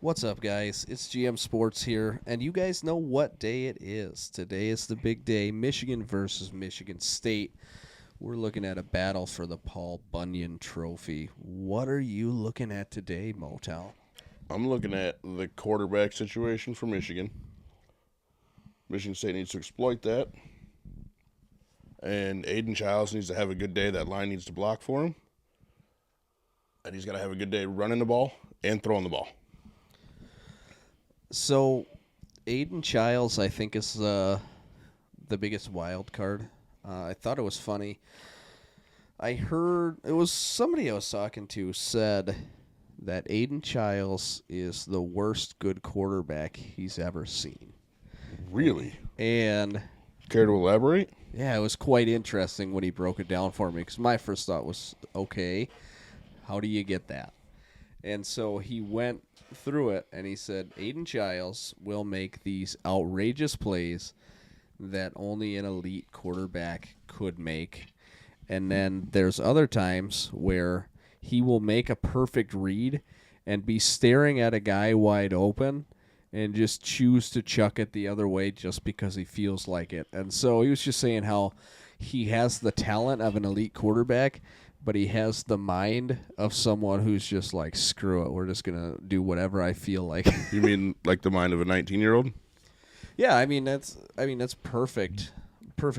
What's up, guys? It's GM Sports here, and you guys know what day it is. Today is the big day, Michigan versus Michigan State. We're looking at a battle for the Paul Bunyan Trophy. What are you looking at today, Motel? I'm looking at the quarterback situation for Michigan. Michigan State needs to exploit that. And Aiden Childs needs to have a good day. That line needs to block for him. And he's got to have a good day running the ball and throwing the ball. So, Aiden Childs, I think, is the biggest wild card. I thought it was funny. I heard, it was somebody I was talking to said that Aiden Childs is the worst good quarterback he's ever seen. Really? And Care to elaborate? yeah, it was quite interesting when he broke it down for me, because my first thought was, okay, how do you get that? And so he went through it, and he said Aiden Childs will make these outrageous plays that only an elite quarterback could make. And then there's other times where he will make a perfect read and be staring at a guy wide open and just choose to chuck it the other way just because he feels like it. And so he was just saying how he has the talent of an elite quarterback, but he has the mind of someone who's just like, screw it, we're just going to do whatever I feel like. You mean like the mind of a 19-year-old? Yeah, I mean that's perfect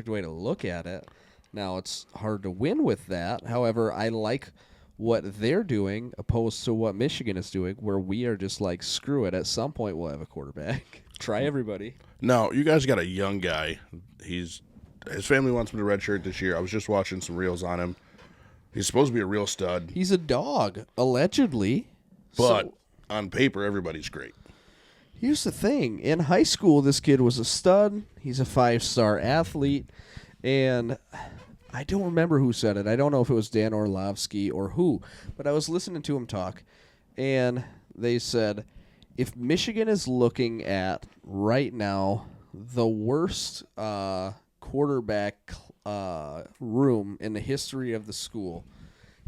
way to look at it. Now it's hard to win with that. However, I like what they're doing opposed to what Michigan is doing, where we are just like, screw it, at some point we'll have a quarterback. Try everybody. No, you guys got a young guy. His family wants him to redshirt this year. I was just watching some reels on him. He's supposed to be a real stud. He's a dog, allegedly. But on paper, everybody's great. Here's the thing. In high school, this kid was a stud. He's a 5-star athlete. And I don't remember who said it. I don't know if it was Dan Orlovsky or who. But I was listening to him talk. And they said, if Michigan is looking at, right now, the worst quarterback room in the history of the school,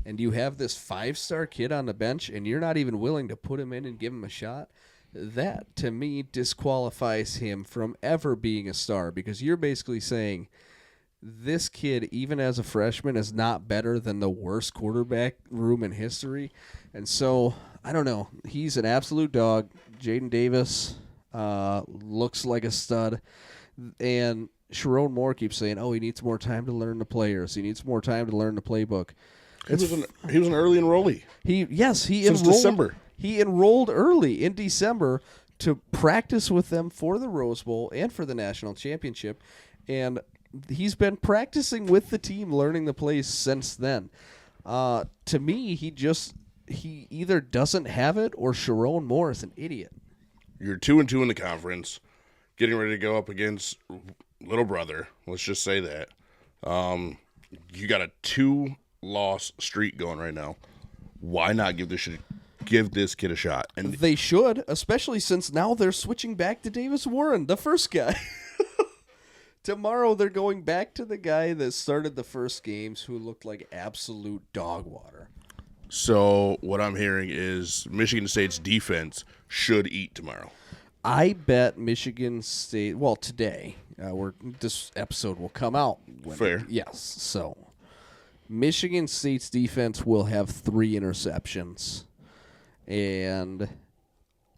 and you have this 5-star kid on the bench, and you're not even willing to put him in and give him a shot, that, to me, disqualifies him from ever being a star, because you're basically saying this kid, even as a freshman, is not better than the worst quarterback room in history. And so, I don't know. He's an absolute dog. Jaden Davis looks like a stud. And Sharon Moore keeps saying, he needs more time to learn the players. He needs more time to learn the playbook. He was an early enrollee. Since enrolled, December. He enrolled early in December to practice with them for the Rose Bowl and for the national championship, and he's been practicing with the team, learning the plays since then. To me, he either doesn't have it or Sharon Moore is an idiot. You're 2-2 in the conference, getting ready to go up against little brother. Let's just say that. You got a 2-loss streak going right now. Why not give this kid a shot? And they should, especially since now they're switching back to Davis Warren, the first guy. Tomorrow they're going back to the guy that started the first games, who looked like absolute dog water. So what I'm hearing is Michigan State's defense should eat tomorrow. I bet Michigan State, today, this episode will come out. Fair. Yes. So Michigan State's defense will have 3 interceptions, and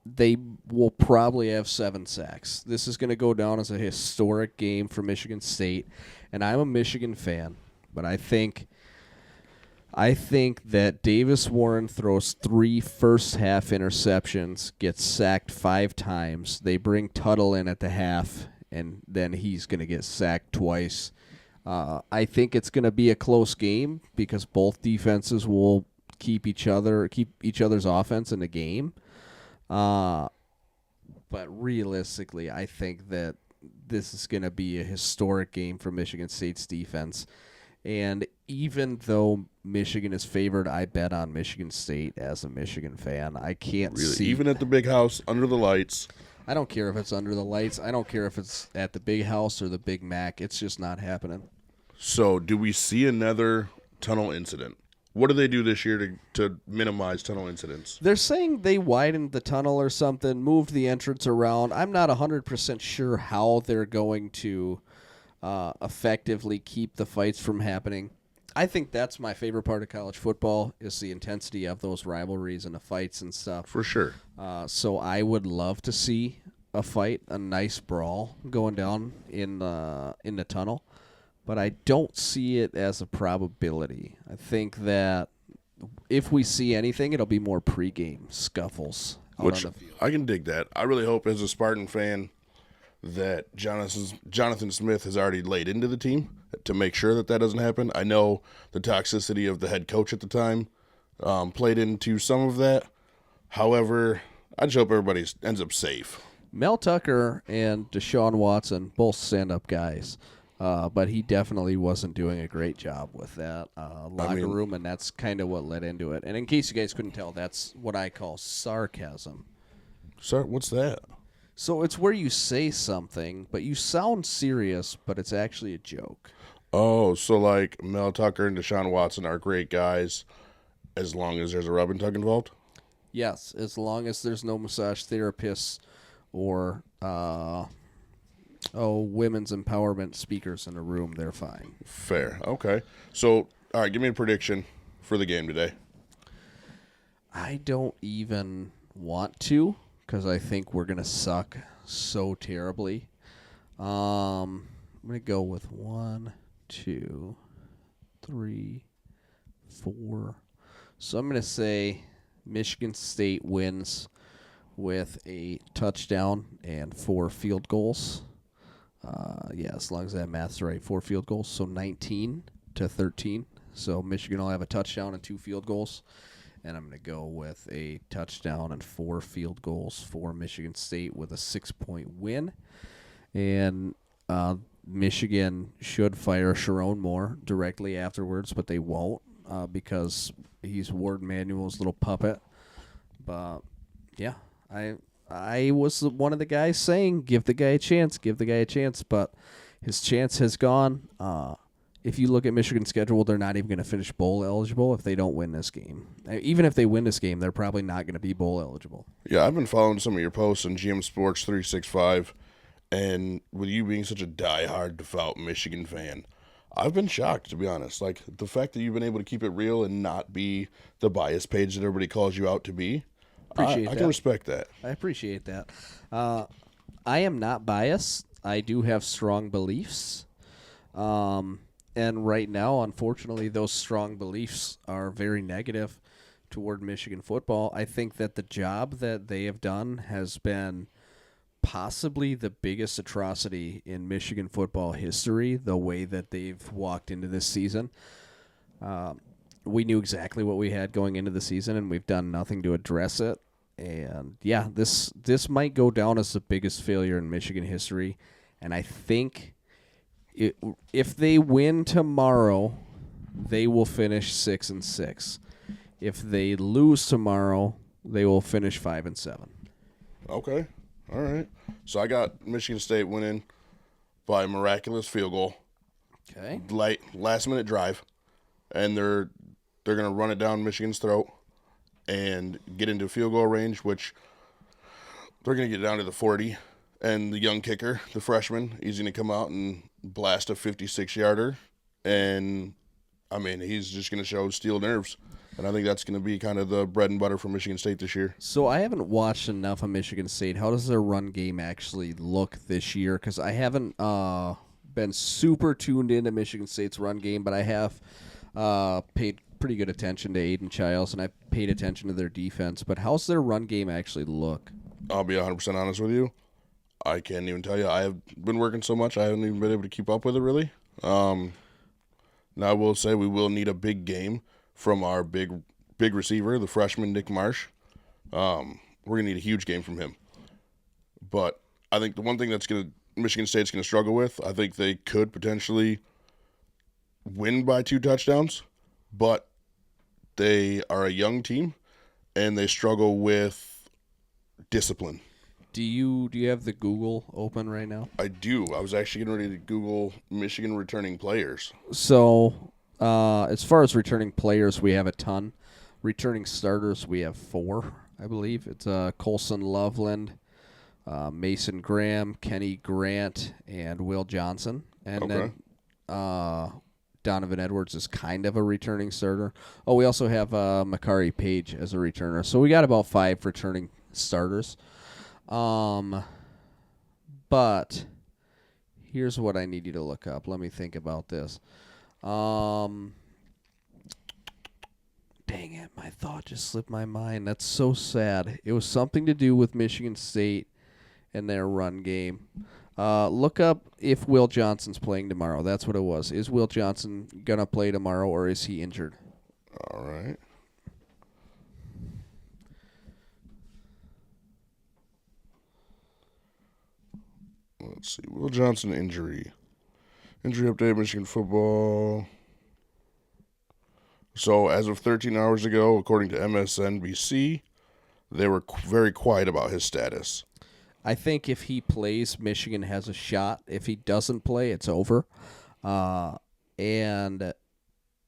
they will probably have 7 sacks. This is going to go down as a historic game for Michigan State, and I'm a Michigan fan, but I think that Davis Warren throws 3 first-half interceptions, gets sacked 5 times. They bring Tuttle in at the half, and then he's going to get sacked twice. I think it's going to be a close game because both defenses will keep each other's offense in the game. But realistically, I think that this is going to be a historic game for Michigan State's defense. And even though Michigan is favored, I bet on Michigan State as a Michigan fan. I can't see. Even at the big house, under the lights. I don't care if it's under the lights. I don't care if it's at the big house or the Big Mac. It's just not happening. So do we see another tunnel incident? What do they do this year to minimize tunnel incidents? They're saying they widened the tunnel or something, moved the entrance around. I'm not 100% sure how they're going to effectively keep the fights from happening. I think that's my favorite part of college football is the intensity of those rivalries and the fights and stuff. For sure. So I would love to see a fight, a nice brawl going down in the tunnel. But I don't see it as a probability. I think that if we see anything, it'll be more pregame scuffles out Which on the field. I can dig that. I really hope as a Spartan fan that Jonathan Smith has already laid into the team to make sure that doesn't happen. I know the toxicity of the head coach at the time played into some of that. However, I just hope everybody ends up safe. Mel Tucker and Deshaun Watson, both stand-up guys. But he definitely wasn't doing a great job with that locker room, and that's kind of what led into it. And in case you guys couldn't tell, that's what I call sarcasm. Sir, what's that? So it's where you say something, but you sound serious, but it's actually a joke. Oh, so like Mel Tucker and Deshaun Watson are great guys as long as there's a rub and tug involved? Yes, as long as there's no massage therapists or women's empowerment speakers in a room, they're fine. Fair. Okay. So, all right, give me a prediction for the game today. I don't even want to because I think we're going to suck so terribly. I'm going to go with 1, 2, 3, 4. So I'm going to say Michigan State wins with a touchdown and 4 field goals. As long as that math's right, 4 field goals, so 19-13. So Michigan will have a touchdown and 2 field goals. And I'm going to go with a touchdown and 4 field goals for Michigan State with a 6-point win. And Michigan should fire Sharon Moore directly afterwards, but they won't because he's Ward Manuel's little puppet. But, yeah, I was one of the guys saying, give the guy a chance, but his chance has gone. If you look at Michigan's schedule, they're not even going to finish bowl eligible if they don't win this game. Even if they win this game, they're probably not going to be bowl eligible. Yeah, I've been following some of your posts on GM Sports 365, and with you being such a diehard, devout Michigan fan, I've been shocked, to be honest. Like, the fact that you've been able to keep it real and not be the bias page that everybody calls you out to be, I can respect that. I appreciate that. I am not biased. I do have strong beliefs. And right now, unfortunately, those strong beliefs are very negative toward Michigan football. I think that the job that they have done has been possibly the biggest atrocity in Michigan football history, the way that they've walked into this season. We knew exactly what we had going into the season, and we've done nothing to address it. And, yeah, this might go down as the biggest failure in Michigan history. And I think if they win tomorrow, they will finish 6-6. If they lose tomorrow, they will finish 5-7. Okay. All right. So I got Michigan State winning by a miraculous field goal. Okay. Last minute drive. And they're going to run it down Michigan's throat and get into field goal range, which they're going to get down to the 40. And the young kicker, the freshman, he's going to come out and blast a 56-yarder. And, I mean, he's just going to show steel nerves. And I think that's going to be kind of the bread and butter for Michigan State this year. So I haven't watched enough of Michigan State. How does their run game actually look this year? Because I haven't been super tuned into Michigan State's run game, but I have paid pretty good attention to Aiden Childs, and I've paid attention to their defense. But how's their run game actually look? I'll be 100% honest with you. I can't even tell you. I have been working so much, I haven't even been able to keep up with it, really. Now, I will say we will need a big game from our big receiver, the freshman Nick Marsh. We're going to need a huge game from him. But I think the one thing Michigan State's going to struggle with, I think they could potentially win by 2 touchdowns, but they are a young team, and they struggle with discipline. Do you have the Google open right now? I do. I was actually getting ready to Google Michigan returning players. So As far as returning players, we have a ton. Returning starters, we have 4, I believe. It's Colson Loveland, Mason Graham, Kenny Grant, and Will Johnson. And Okay. then Donovan Edwards is kind of a returning starter. Oh, we also have Makari Page as a returner. So we got about 5 returning starters. But here's what I need you to look up. Let me think about this. Dang it, my thought just slipped my mind. That's so sad. It was something to do with Michigan State and their run game. Look up if Will Johnson's playing tomorrow. That's what it was. Is Will Johnson going to play tomorrow, or is he injured? All right. Let's see. Will Johnson injury. Injury update, Michigan football. So, as of 13 hours ago, according to MSNBC, they were very quiet about his status. I think if he plays, Michigan has a shot. If he doesn't play, it's over. And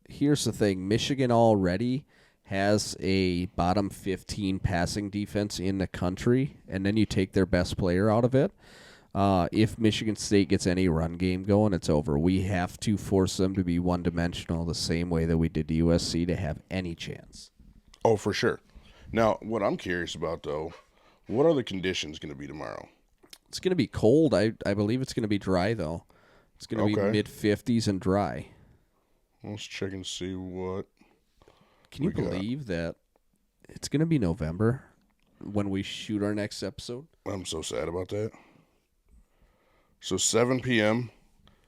here's the thing. Michigan already has a bottom 15 passing defense in the country, and then you take their best player out of it. If Michigan State gets any run game going, it's over. We have to force them to be one-dimensional the same way that we did to USC to have any chance. Oh, for sure. Now, what I'm curious about, though, what are the conditions going to be tomorrow? It's going to be cold. I believe it's going to be dry, though. It's going to be mid-50s and dry. Let's check and see what. Can you believe that it's going to be November when we shoot our next episode? I'm so sad about that. So 7 p.m.,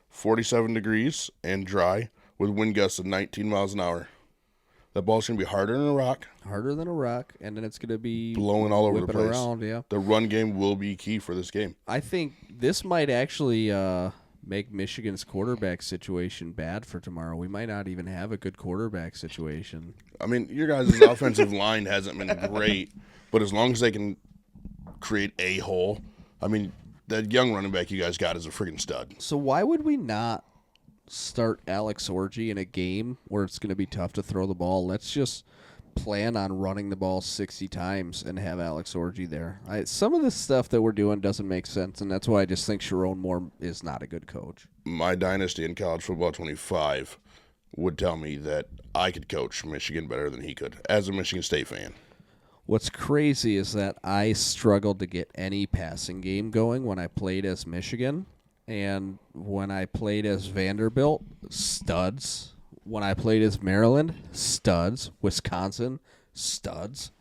47 degrees and dry with wind gusts of 19 miles an hour. That ball's going to be harder than a rock. Harder than a rock, and then it's going to be blowing all over the place. Around, yeah. The run game will be key for this game. I think this might actually make Michigan's quarterback situation bad for tomorrow. We might not even have a good quarterback situation. I mean, your guys' offensive line hasn't been great, but as long as they can create a hole, I mean, that young running back you guys got is a freaking stud. So why would we not start Alex Orji in a game where it's going to be tough to throw the ball? Let's just plan on running the ball 60 times and have Alex Orji there. Some of the stuff that we're doing doesn't make sense, and that's why I just think Sharon Moore is not a good coach. My dynasty in college football 25 would tell me that I could coach Michigan better than he could as a Michigan State fan. What's crazy is that I struggled to get any passing game going when I played as Michigan, and when I played as Vanderbilt, studs. When I played as Maryland, studs. Wisconsin, studs.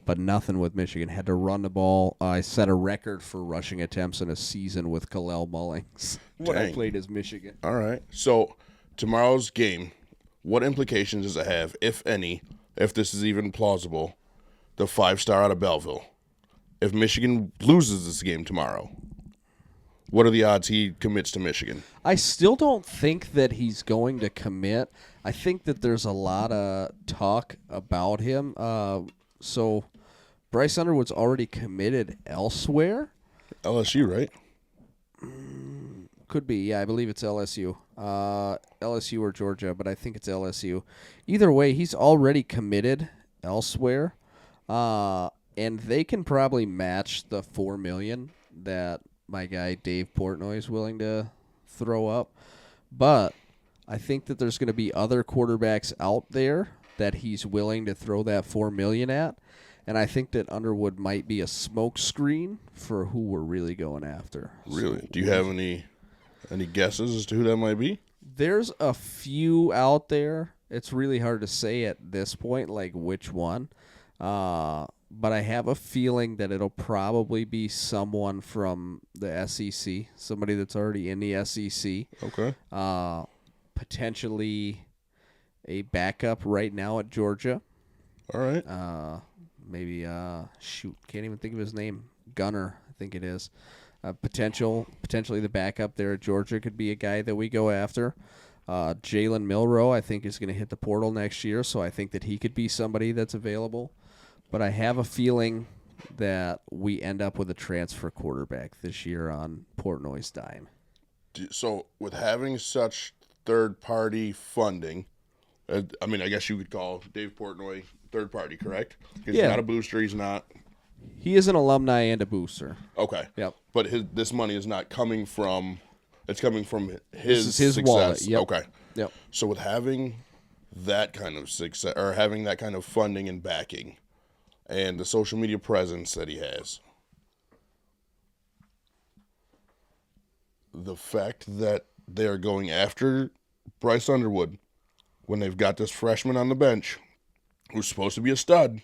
But nothing with Michigan. Had to run the ball. I set a record for rushing attempts in a season with Kalel Mullings when I played as Michigan. All right. So tomorrow's game, what implications does it have, if any, if this is even plausible, the 5-star out of Belleville? If Michigan loses this game tomorrow, what are the odds he commits to Michigan? I still don't think that he's going to commit. I think that there's a lot of talk about him. So Bryce Underwood's already committed elsewhere. LSU, right? Could be. Yeah, I believe it's LSU. LSU or Georgia, but I think it's LSU. Either way, he's already committed elsewhere. And they can probably match the $4 million that my guy Dave Portnoy is willing to throw up. But I think that there's going to be other quarterbacks out there that he's willing to throw that $4 million at. And I think that Underwood might be a smokescreen for who we're really going after. Really? So, do you have any guesses as to who that might be? There's a few out there. It's really hard to say at this point, like which one. But I have a feeling that it'll probably be someone from the SEC, somebody that's already in the SEC. Okay. Potentially a backup right now at Georgia. All right. Maybe, can't even think of his name. Gunner, I think it is. Potentially the backup there at Georgia could be a guy that we go after. Jalen Milroe, I think, is going to hit the portal next year, so I think that he could be somebody that's available. But I have a feeling that we end up with a transfer quarterback this year on Portnoy's dime. So with having such third-party funding, I mean, I guess you could call Dave Portnoy third party, correct? He's Yeah. not a booster. He's not. He is an alumni and a booster. Okay. Yep. But this money is not coming from. It's coming from This is his success. wallet. Yep. Okay. Yep. So with having that kind of success, or having that kind of funding and backing, and the social media presence that he has, the fact that they're going after Bryce Underwood when they've got this freshman on the bench who's supposed to be a stud,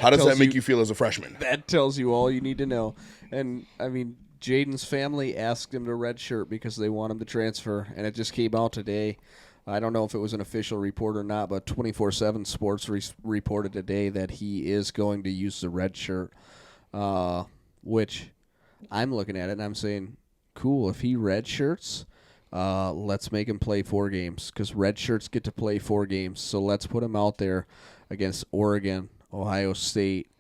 how does that make you feel as a freshman? That tells you all you need to know. And, I mean, Jaden's family asked him to redshirt because they want him to transfer, and it just came out today. I don't know if it was an official report or not, but 24/7 Sports reported today that he is going to use the red shirt, which I'm looking at it and I'm saying, cool, if he redshirts, let's make him play 4 games because red shirts get to play 4 games. So let's put him out there against Oregon, Ohio State,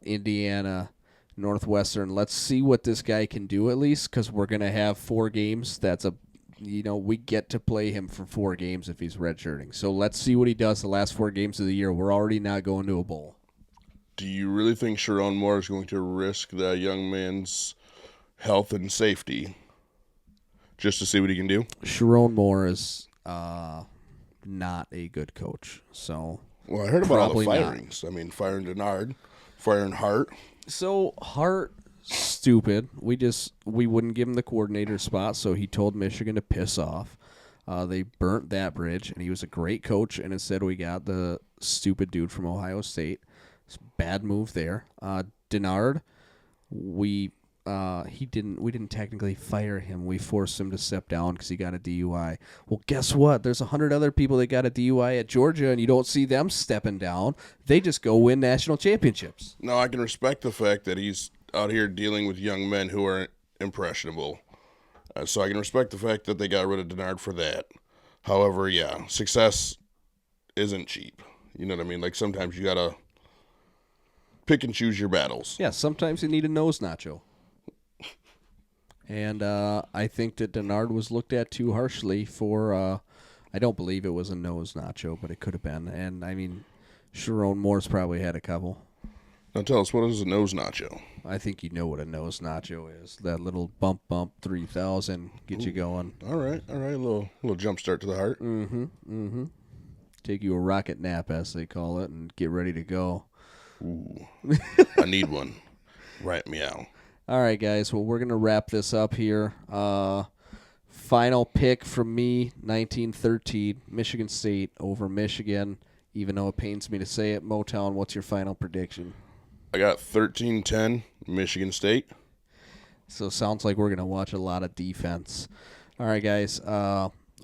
Indiana, Northwestern. Let's see what this guy can do at least because we're going to have 4 games. We get to play him for 4 games if he's redshirting. So let's see what he does the last 4 games of the year. We're already not going to a bowl. Do you really think Sharon Moore is going to risk that young man's health and safety just to see what he can do? Sharon Moore is not a good coach. So Well, I heard about all the probably not. firings. I mean, firing Denard, firing Hart. So Hart, stupid. We wouldn't give him the coordinator spot, so he told Michigan to piss off. They burnt that bridge, and he was a great coach. And instead, we got the stupid dude from Ohio State. It's a bad move there. Denard, we didn't technically fire him. We forced him to step down because he got a DUI. Well, guess what? There's 100 other people that got a DUI at Georgia, and you don't see them stepping down. They just go win national championships. Now, I can respect the fact that he's out here dealing with young men who are impressionable. So I can respect the fact that they got rid of Denard for that. However, yeah, success isn't cheap. You know what I mean? Like sometimes you got to pick and choose your battles. Yeah, sometimes you need a nose nacho. And I think that Denard was looked at too harshly for, I don't believe it was a nose nacho, but it could have been. And, I mean, Sharon Moore's probably had a couple. Now tell us, what is a nose nacho? I think you know what a nose nacho is. That little bump 3000 get you going. All right, a little jump start to the heart. Take you a rocket nap, as they call it, and get ready to go. Ooh, I need one. Right, meow. All right, guys. Well, we're going to wrap this up here. Final pick from me, 1913, Michigan State over Michigan. Even though it pains me to say it, Motown, what's your final prediction? I got 13-10, Michigan State. So it sounds like we're going to watch a lot of defense. All right, guys.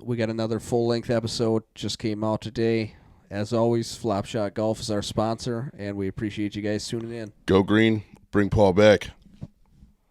We got another full-length episode. Just came out today. As always, Flop Shot Golf is our sponsor, and we appreciate you guys tuning in. Go green, bring Paul back.